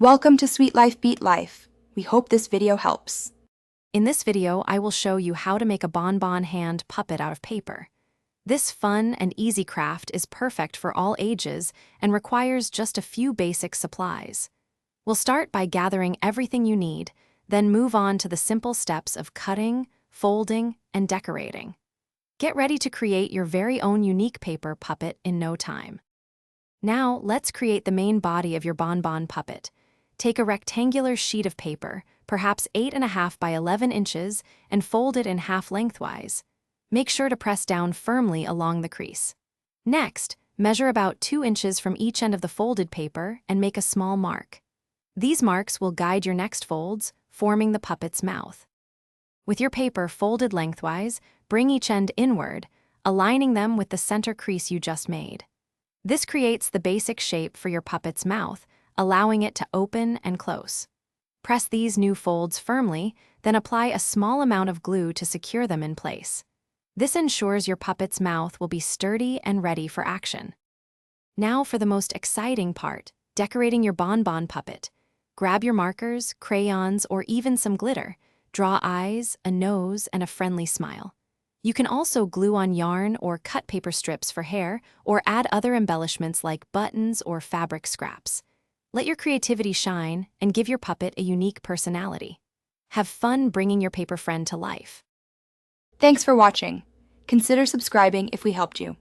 Welcome to Sweet Life Beat Life. We hope this video helps. In this video, I will show you how to make a Bonbon hand puppet out of paper. This fun and easy craft is perfect for all ages and requires just a few basic supplies. We'll start by gathering everything you need, then move on to the simple steps of cutting, folding, and decorating. Get ready to create your very own unique paper puppet in no time. Now, let's create the main body of your Bonbon puppet. Take a rectangular sheet of paper, perhaps 8.5 by 11 inches, and fold it in half lengthwise. Make sure to press down firmly along the crease. Next, measure about 2 inches from each end of the folded paper and make a small mark. These marks will guide your next folds, forming the puppet's mouth. With your paper folded lengthwise, bring each end inward, aligning them with the center crease you just made. This creates the basic shape for your puppet's mouth, allowing it to open and close. Press these new folds firmly, then apply a small amount of glue to secure them in place. This ensures your puppet's mouth will be sturdy and ready for action. Now for the most exciting part, decorating your Bonbon puppet. Grab your markers, crayons, or even some glitter. Draw eyes, a nose, and a friendly smile. You can also glue on yarn or cut paper strips for hair, or add other embellishments like buttons or fabric scraps. Let your creativity shine and give your puppet a unique personality. Have fun bringing your paper friend to life. Thanks for watching. Consider subscribing if we helped you.